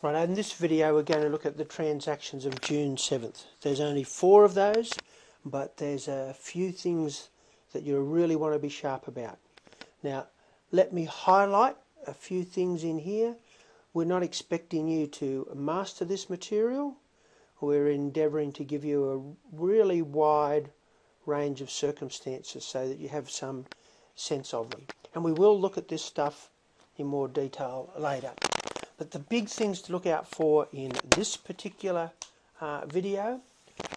Right, in this video we're going to look at the transactions of June 7th. There's only 4 of those, but there's a few things that you really want to be sharp about. Now, let me highlight a few things in here. We're not expecting you to master this material. We're endeavouring to give you a really wide range of circumstances so that you have some sense of them. And we will look at this stuff in more detail later. But the big things to look out for in this particular video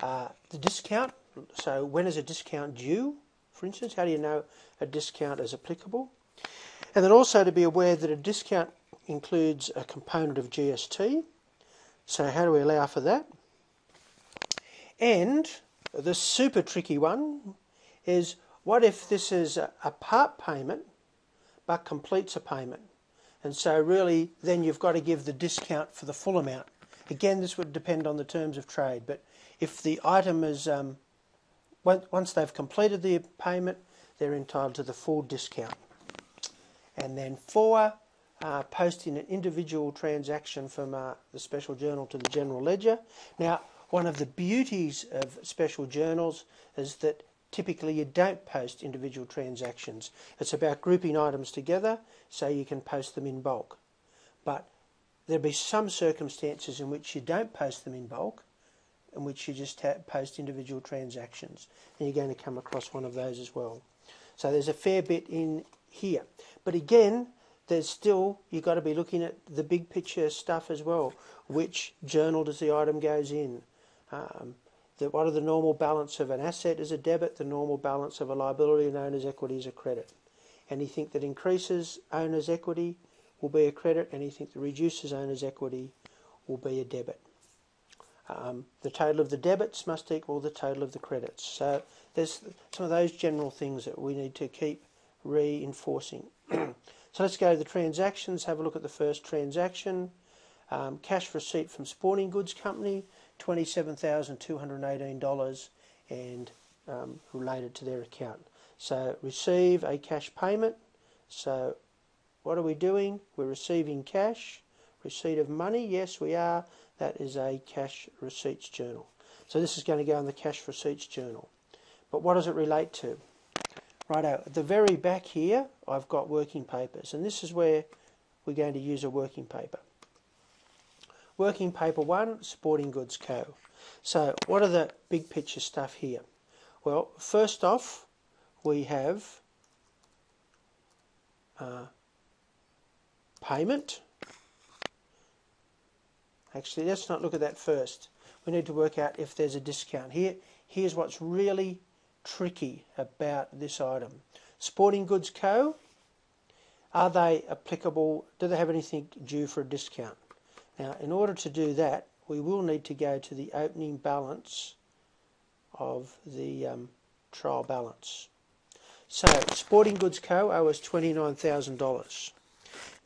are the discount. So when is a discount due, for instance? How do you know a discount is applicable? And then also to be aware that a discount includes a component of GST. So how do we allow for that? And the super tricky one is, what if this is a part payment but completes a payment? And so really then you've got to give the discount for the full amount. Again, this would depend on the terms of trade, but if the item is, once they've completed the payment, they're entitled to the full discount. And then 4, posting an individual transaction from the special journal to the general ledger. Now, one of the beauties of special journals is that typically you don't post individual transactions. It's about grouping items together so you can post them in bulk. But there'll be some circumstances in which you don't post them in bulk, in which you just post individual transactions. And you're going to come across one of those as well. So there's a fair bit in here. But again, there's still, you've got to be looking at the big picture stuff as well. Which journal does the item goes in? What are the normal balance of an asset as a debit, the normal balance of a liability and owner's equity as a credit. Anything that increases owner's equity will be a credit, anything that reduces owner's equity will be a debit. The total of the debits must equal the total of the credits. So there's some of those general things that we need to keep reinforcing. So let's go to the transactions, have a look at the first transaction. Cash receipt from Sporting Goods Company, $27,218 and related to their account. So receive a cash payment. So what are we doing? We're receiving cash. Receipt of money, yes we are. That is a cash receipts journal. So this is going to go in the cash receipts journal. But what does it relate to? Righto, at the very back here I've got working papers, and this is where we're going to use a working paper. Working paper 1, Sporting Goods Co. So what are the big picture stuff here? Well, first off, we have payment. Actually, let's not look at that first. We need to work out if there's a discount. Here's what's really tricky about this item. Sporting Goods Co. Are they applicable? Do they have anything due for a discount? Now, in order to do that, we will need to go to the opening balance of the trial balance. So, Sporting Goods Co. owe us $29,000.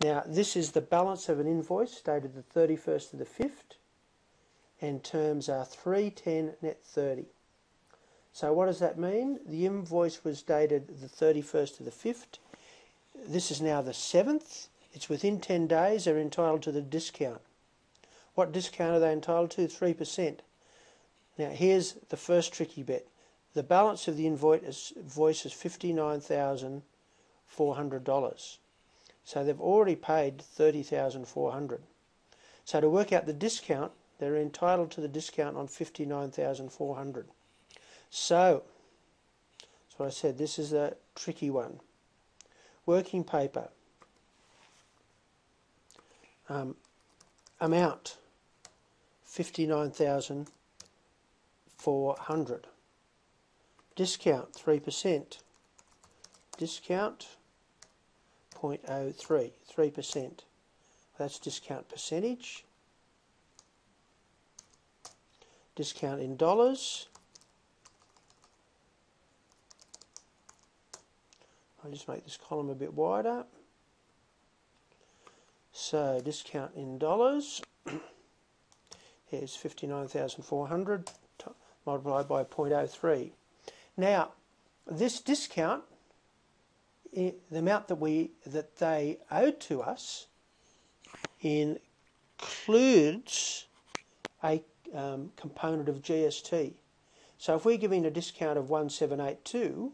Now, this is the balance of an invoice dated the 31st of the 5th, and terms are 3/10 net 30. So what does that mean? The invoice was dated the 31st of the 5th. This is now the 7th. It's within 10 days. They're entitled to the discount. What discount are they entitled to? 3%. Now here's the first tricky bit. The balance of the invoice is $59,400. So they've already paid $30,400. So to work out the discount, they're entitled to the discount on $59,400. So, that's what I said, this is a tricky one. Working paper. Amount, $59,400. Discount, 3%. Discount, 0.03, 3%. That's discount percentage. Discount in dollars. I'll just make this column a bit wider. So discount in dollars. Here's 59,400 multiplied by 0.03. Now, this discount, the amount that they owed to us, includes includes a component of GST. So if we're giving a discount of 1782,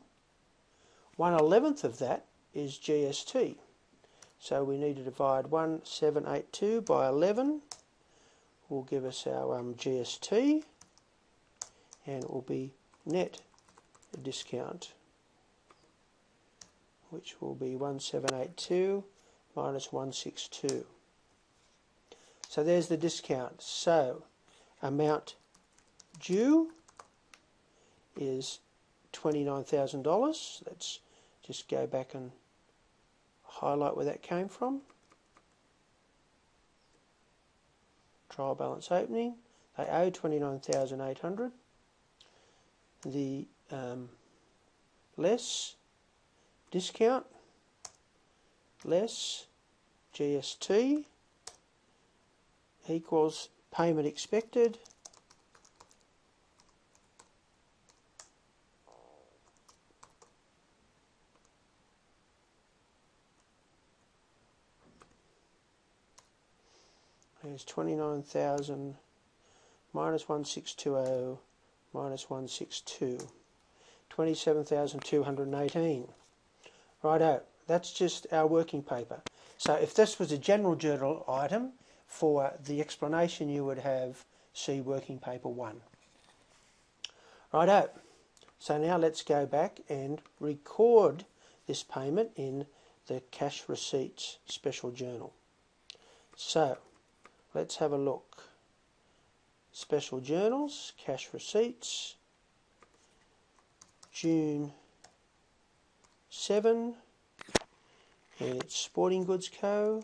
1/11 of that is GST. So we need to divide 1782 by 11, will give us our GST, and it will be net discount, which will be 1782 minus 162. So there's the discount. So amount due is $29,000. Let's just go back and highlight where that came from. Trial balance opening. They owe $29,800. The less discount less GST equals payment expected is 29,000 minus 1620 minus 162, 27,218. Righto, that's just our working paper. So if this was a general journal item, for the explanation you would have see working paper 1. Righto, so now let's go back and record this payment in the cash receipts special journal. So let's have a look. Special journals, cash receipts, June 7, and it's Sporting Goods Co.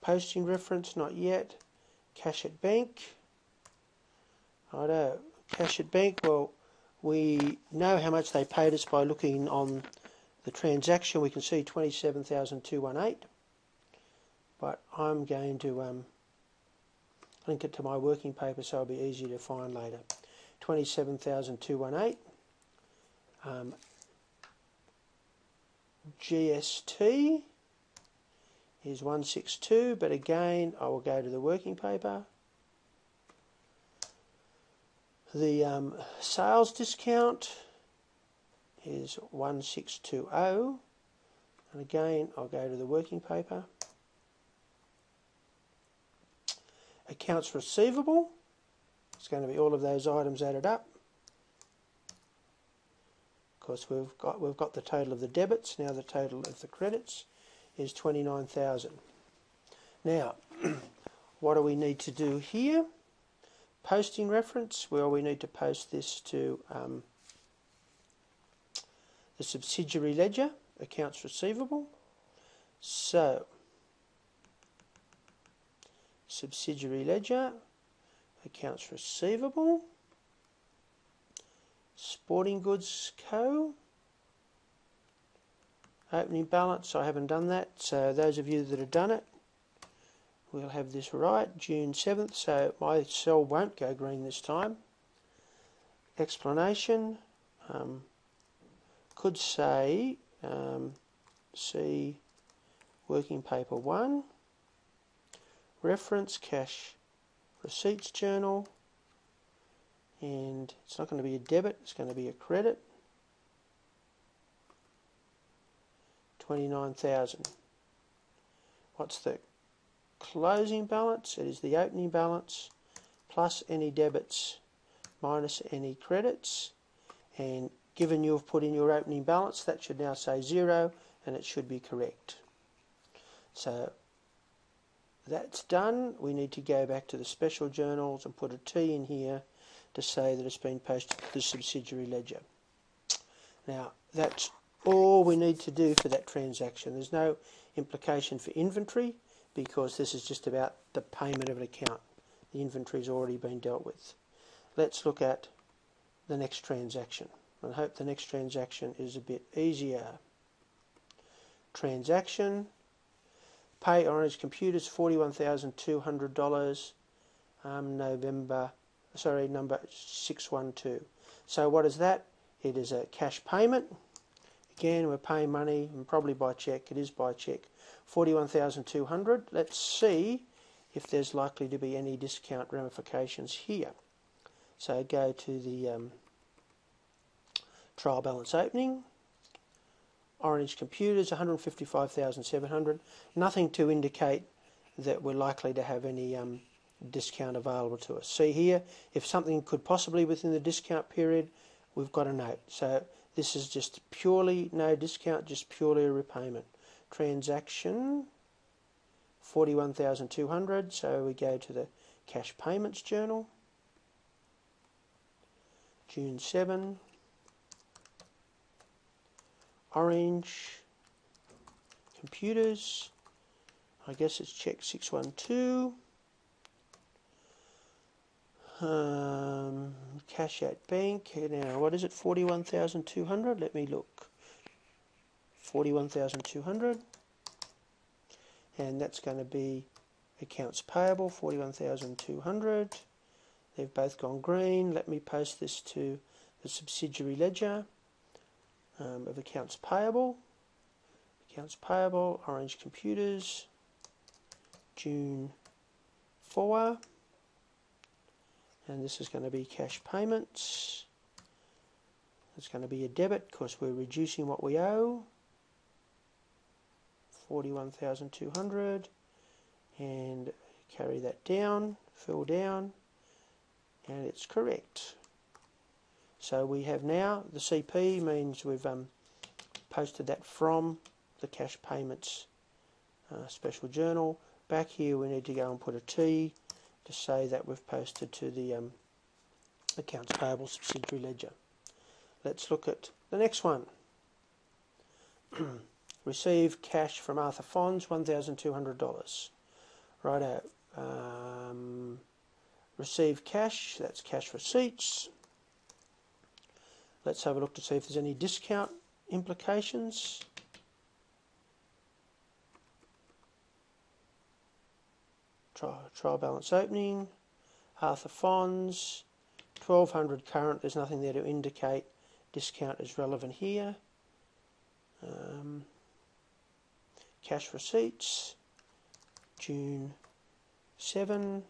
Posting reference, not yet. Cash at bank. Righto, cash at bank, well, we know how much they paid us by looking on the transaction. We can see 27,218. But I'm going to link it to my working paper so it'll be easier to find later. 27,218. GST is 162, but again I will go to the working paper. The sales discount is 1620, and again I'll go to the working paper. Accounts receivable, it's going to be all of those items added up. Of course we've got the total of the debits, now the total of the credits is 29,000. Now what do we need to do here? Posting reference, well, we need to post this to the subsidiary ledger, accounts receivable. So subsidiary ledger, accounts receivable, Sporting Goods Co. Opening balance, I haven't done that, so those of you that have done it will have this right. June 7th, so my cell won't go green this time. Explanation, could say, see working paper 1. Reference cash receipts journal, and it's not going to be a debit, it's going to be a credit. 29,000. What's the closing balance? It is the opening balance plus any debits minus any credits, and given you've put in your opening balance, that should now say 0 and it should be correct. So that's done. We need to go back to the special journals and put a T in here to say that it's been posted to the subsidiary ledger. Now that's all we need to do for that transaction. There's no implication for inventory because this is just about the payment of an account. The inventory's already been dealt with. Let's look at the next transaction. I hope the next transaction is a bit easier. Transaction. Pay Orange Computers $41,200. Number 612. So what is that? It is a cash payment Again, we're paying money, and probably by cheque. It is by cheque. 41,200. Let's see if there's likely to be any discount ramifications here. So go to the trial balance opening. Orange Computers, 155,700. Nothing to indicate that we're likely to have any discount available to us. See here, if something could possibly within the discount period, we've got a note. So this is just purely no discount, just purely a repayment. Transaction 41,200. So we go to the cash payments journal. June 7. Orange Computers. I guess it's check 612. Cash at bank. Now, what is it? 41,200. Let me look. 41,200. And that's going to be accounts payable. 41,200. They've both gone green. Let me post this to the subsidiary ledger of accounts payable. Accounts payable. Orange Computers. June 4. And this is going to be cash payments. It's going to be a debit because we're reducing what we owe. 41,200. And carry that down, fill down, and it's correct. So we have now, the CP means we've posted that from the cash payments special journal. Back here we need to go and put a T to say that we've posted to the accounts payable subsidiary ledger. Let's look at the next one. Receive cash from Arthur Fonds, $1,200. Righto. Receive cash, that's cash receipts. Let's have a look to see if there's any discount implications. Trial balance opening, Arthur Fonds, 1,200 current. There's nothing there to indicate discount is relevant here. Cash receipts, June 7,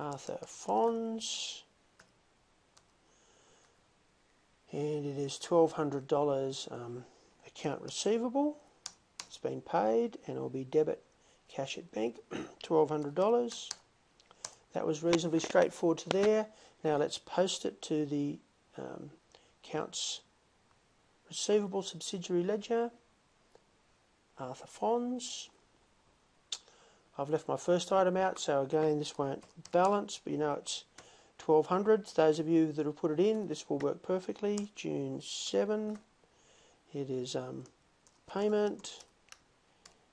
Arthur Fonds, and it is $1,200 account receivable. It's been paid and it will be debit cash at bank, $1,200. That was reasonably straightforward to there. Now let's post it to the accounts receivable subsidiary ledger, Arthur Fonds. I've left my first item out, so again this won't balance, but you know it's 1,200. Those of you that have put it in, this will work perfectly. June 7. It is payment.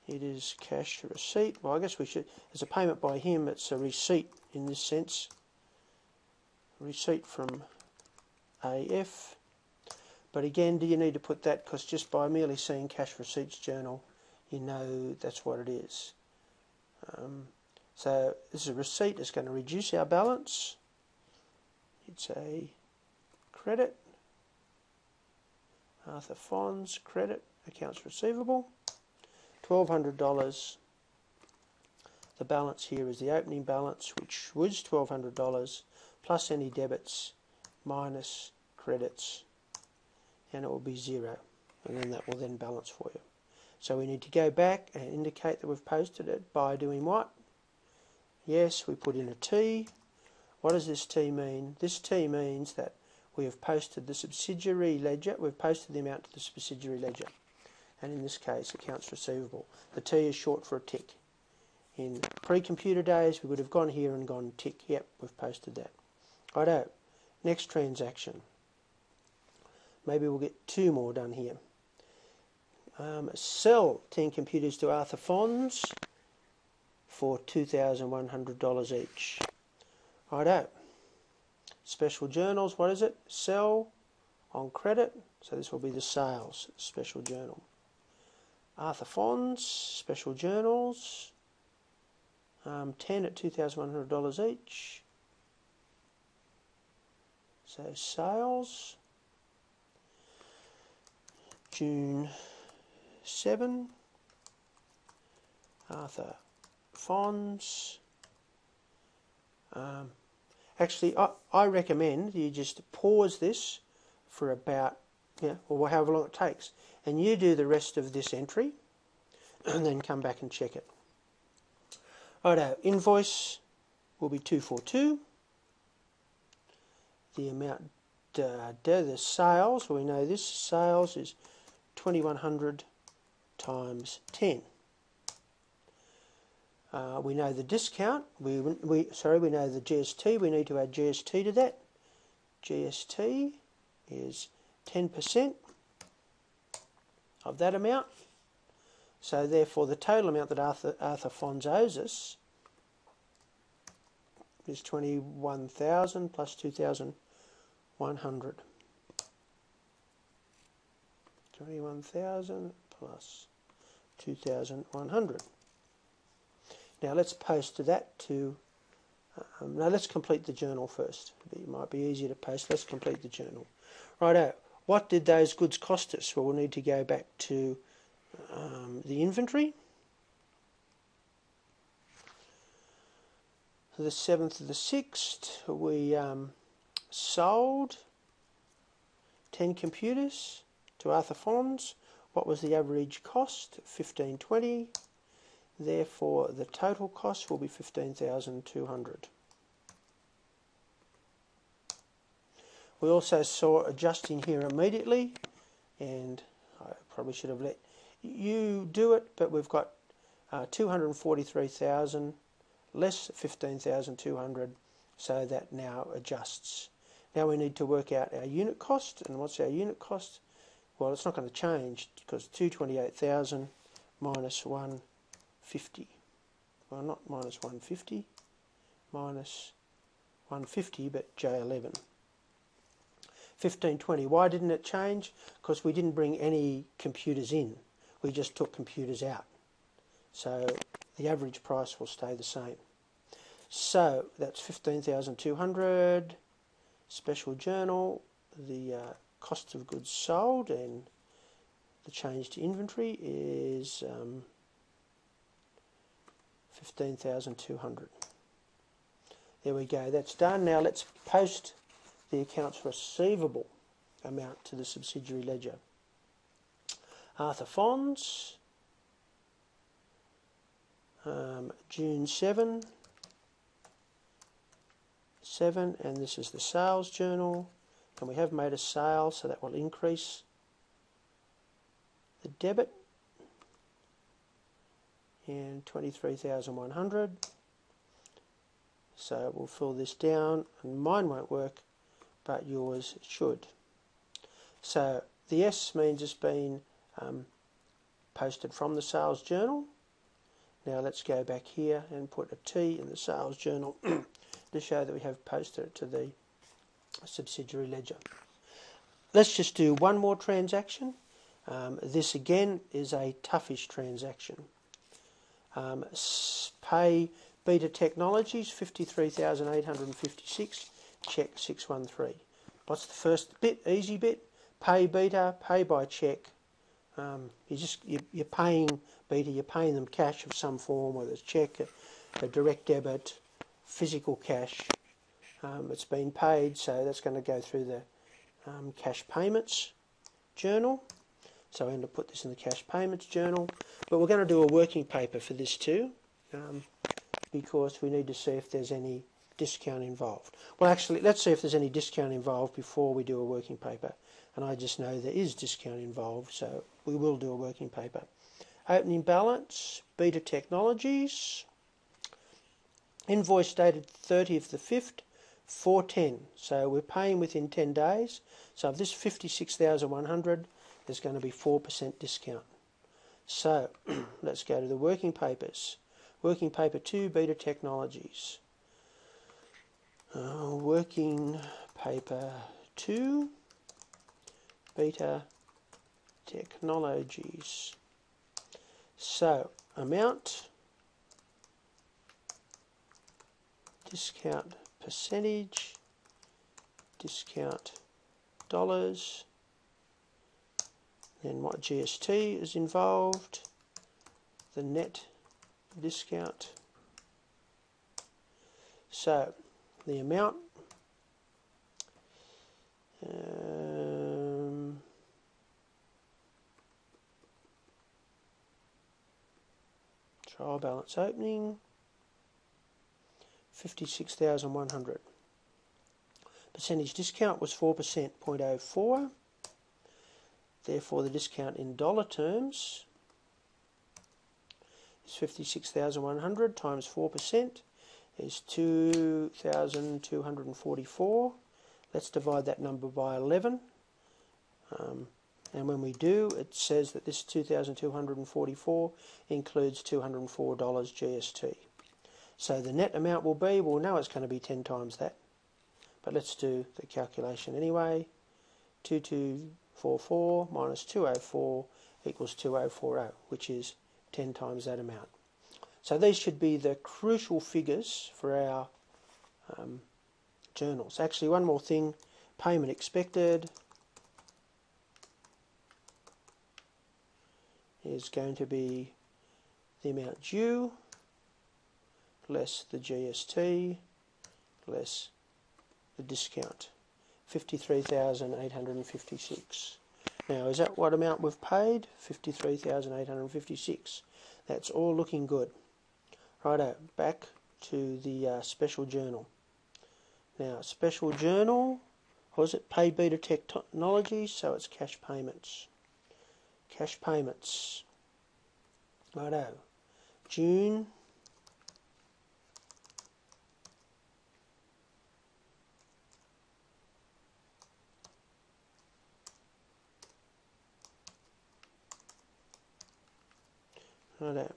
It is cash receipt. Well, I guess we should, as a payment by him, it's a receipt in this sense. Receipt from AF. But again, do you need to put that? Because just by merely seeing cash receipts journal, you know that's what it is. So this is a receipt. It's going to reduce our balance. It's a credit. Arthur Fonds, credit, accounts receivable. $1,200. The balance here is the opening balance, which was $1,200, plus any debits, minus credits, and it will be 0. And then that will then balance for you. So we need to go back and indicate that we've posted it by doing what? Yes, we put in a T. What does this T mean? This T means that we have posted the subsidiary ledger, we've posted the amount to the subsidiary ledger. And in this case, accounts receivable. The T is short for a tick. In pre-computer days, we would have gone here and gone tick. Yep, we've posted that. Righto. Next transaction. Maybe we'll get 2 more done here. Sell 10 computers to Arthur Fonds for $2,100 each. Righto. Special journals, what is it? Sell on credit. So this will be the sales special journal. Arthur Fonds, special journals, 10 at $2,100 each. So sales, June 7, Arthur Fonds. Actually, I recommend you just pause this for about, or however long it takes, and you do the rest of this entry, and then come back and check it. Righto, invoice will be 242. The amount, the sales, we know this sales is 2100 times 10. We know the discount. We know the GST. We need to add GST to that. GST is 10% of that amount. So therefore, the total amount that Arthur Fonds owes us is 21,000 plus 2,100. 21,000 plus 2,100. Now let's post that to, now let's complete the journal first. It might be easier to post. Let's complete the journal. Righto, what did those goods cost us? Well, we'll need to go back to the inventory. The 7th of the 6th, we sold 10 computers to Arthur Fonds. What was the average cost? $15.20. Therefore, the total cost will be $15,200. We also saw adjusting here immediately, and I probably should have let you do it, but we've got 243,000 less 15,200, so that now adjusts. Now we need to work out our unit cost, and what's our unit cost? Well, it's not going to change because 228,000 minus 150. Well, not minus 150, minus 150, but J11. 1520. Why didn't it change? Because we didn't bring any computers in. We just took computers out. So the average price will stay the same. So that's 15,200. Special journal, the cost of goods sold, and the change to inventory is 15,200. There we go, that's done. Now let's post the accounts receivable amount to the subsidiary ledger. Arthur Fonds, June 7, and this is the sales journal, and we have made a sale, so that will increase the debit, and 23,100. So we'll fill this down, and mine won't work, but yours should. So the S means it's been posted from the sales journal. Now let's go back here and put a T in the sales journal to show that we have posted it to the subsidiary ledger. Let's just do one more transaction. This again is a toughish transaction. Pay Beta Technologies, 53,856, check 613. What's the first bit? Easy bit. Pay Beta, pay by check. You're paying Beta, you're paying them cash of some form, whether it's check, a direct debit, physical cash. It's been paid, so that's going to go through the cash payments journal. So I'm going to put this in the cash payments journal. But we're going to do a working paper for this too, because we need to see if there's any discount involved. Well, actually, let's see if there's any discount involved before we do a working paper. And I just know there is discount involved, so we will do a working paper. Opening balance, Beta Technologies. Invoice dated 30th the 5th, 410. So we're paying within 10 days. So of this 56,100, there's going to be 4% discount. So let's go to the working papers. Working paper 2, Beta Technologies. Working paper 2, Beta Technologies. So amount, discount percentage, discount dollars, Then what GST is involved, the net discount. So the amount, trial balance opening, 56,100. Percentage discount was 4%, 0.04. Therefore, the discount in dollar terms is 56,100 times 4% is 2,244. Let's divide that number by 11. And when we do, it says that this 2,244 includes $204 GST. So the net amount will be, well, now it's going to be 10 times that. But let's do the calculation anyway. 2244 minus 204 equals 2040, which is 10 times that amount. So these should be the crucial figures for our journals. Actually, one more thing, payment expected is going to be the amount due less the GST less the discount, 53,856. Now, is that what amount we've paid? 53,856. That's all looking good. Righto, back to the special journal. Now, special journal, was it Payable Technology? So it's cash payments. Cash payments. Righto, June. Righto.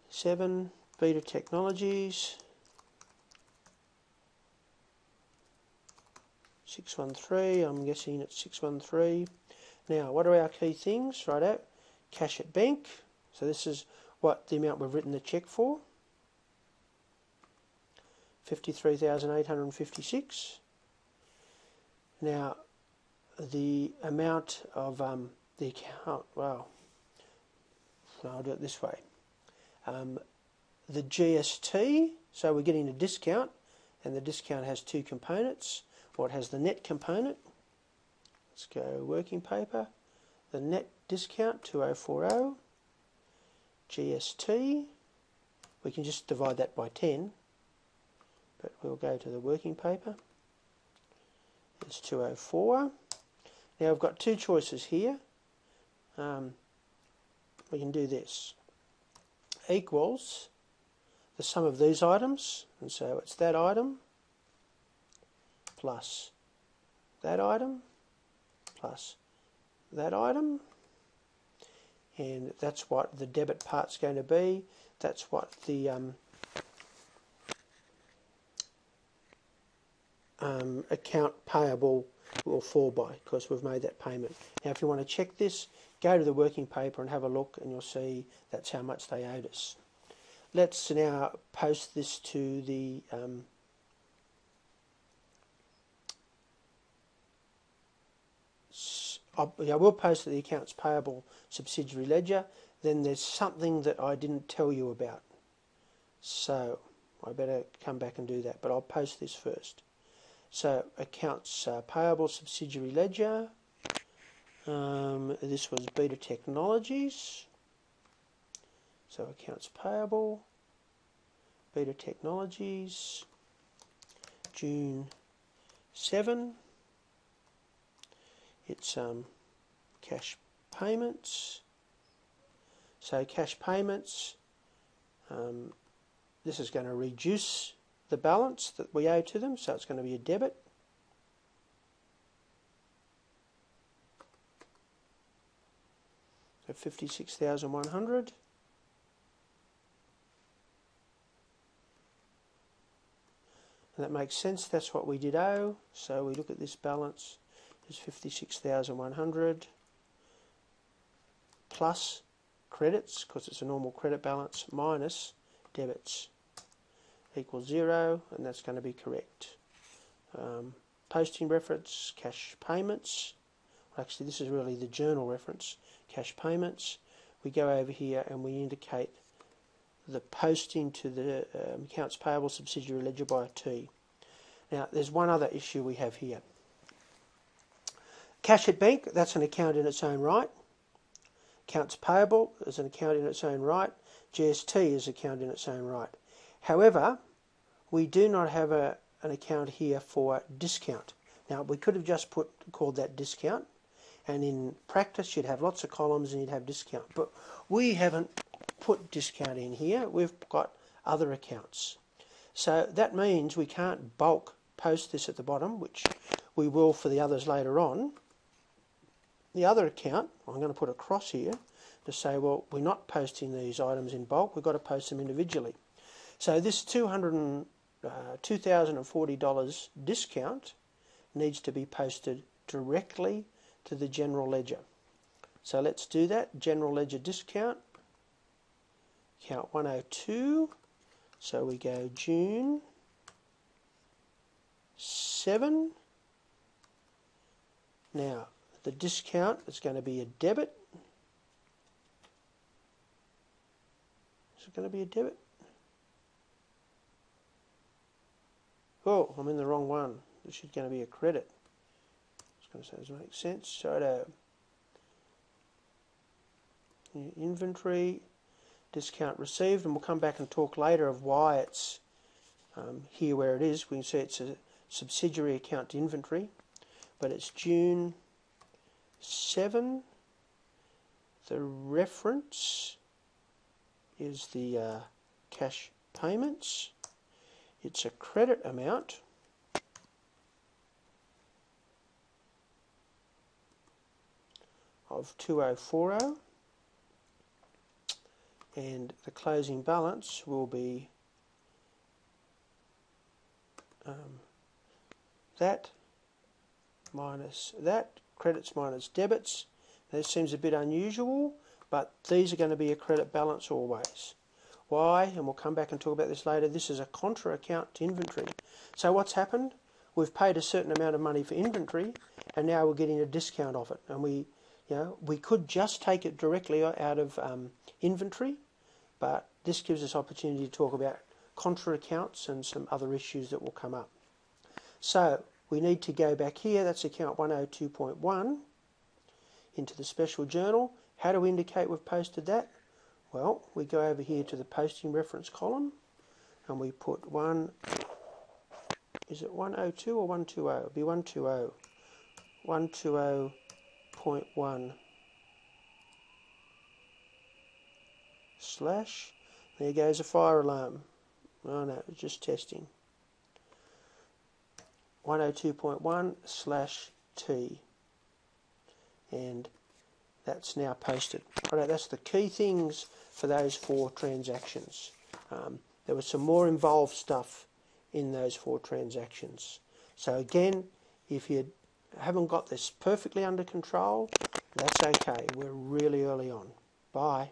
7, Beta Technologies. 613, I'm guessing it's 613. Now, what are our key things? Righto. Cash at bank. So this is what the amount we've written the cheque for. 53,856. Now, the amount of the account, well, I'll do it this way. The GST, so we're getting a discount, and the discount has two components. Well, it has the net component. Let's go working paper. The net discount, 2040. GST, we can just divide that by 10, but we'll go to the working paper. It's 204. Now we've got two choices here. We can do this. Equals the sum of these items, and so it's that item plus that item plus that item, and that's what the debit part's going to be. That's what the account payable will fall by, because we've made that payment. Now if you want to check this, go to the working paper and have a look, and you'll see that's how much they owed us. Let's now post this to the I will post to the accounts payable subsidiary ledger. Then there's something that I didn't tell you about, so I better come back and do that, but I'll post this first. So accounts payable subsidiary ledger. This was Beta Technologies. So accounts payable, Beta Technologies, June 7. It's cash payments. So cash payments, this is going to reduce the balance that we owe to them, so it's going to be a debit. So 56,100. And that makes sense, that's what we did owe. So we look at this balance, is 56,100 plus credits, because it's a normal credit balance, minus debits equals 0, and that's going to be correct. Posting reference, cash payments. actually this is really the journal reference, cash payments. We go over here and we indicate the posting to the accounts payable subsidiary ledger by a T. Now there's one other issue we have here. Cash at bank, that's an account in its own right. Accounts payable is an account in its own right. GST is an account in its own right. However, we do not have an account here for discount. Now we could have just called that discount, and in practice you'd have lots of columns and you'd have discount. But we haven't put discount in here, we've got other accounts. So that means we can't bulk post this at the bottom, which we will for the others later on. The other account, I'm going to put a cross here to say, well, we're not posting these items in bulk, we've got to post them individually. So this $2,040 discount needs to be posted directly to the general ledger. So let's do that. General ledger discount, account 102. So we go June 7. Now the discount is going to be a debit. Is it going to be a debit? Oh, I'm in the wrong one. This is going to be a credit. I was going to say, does it make sense? So inventory, discount received, and we'll come back and talk later of why it's here where it is. We can see it's a subsidiary account to inventory, but it's June 7. The reference is the cash payments. It's a credit amount of 2040, and the closing balance will be that minus that, credits minus debits. This seems a bit unusual, but these are going to be a credit balance always. Why? And we'll come back and talk about this later. This is a contra account to inventory. So what's happened? We've paid a certain amount of money for inventory, and now we're getting a discount of it. And we could just take it directly out of inventory, but this gives us opportunity to talk about contra accounts and some other issues that will come up. So we need to go back here. That's account 102.1 into the special journal. How do we indicate we've posted that? Well, we go over here to the posting reference column and we put one, is it 102 or 120? It'll be 120. 120.1 slash, there goes a fire alarm. Oh no, it's just testing. 102.1 slash T. And that's now posted. Alright, that's the key things for those 4 transactions. There was some more involved stuff in those 4 transactions. So again, if you haven't got this perfectly under control, that's okay. We're really early on. Bye.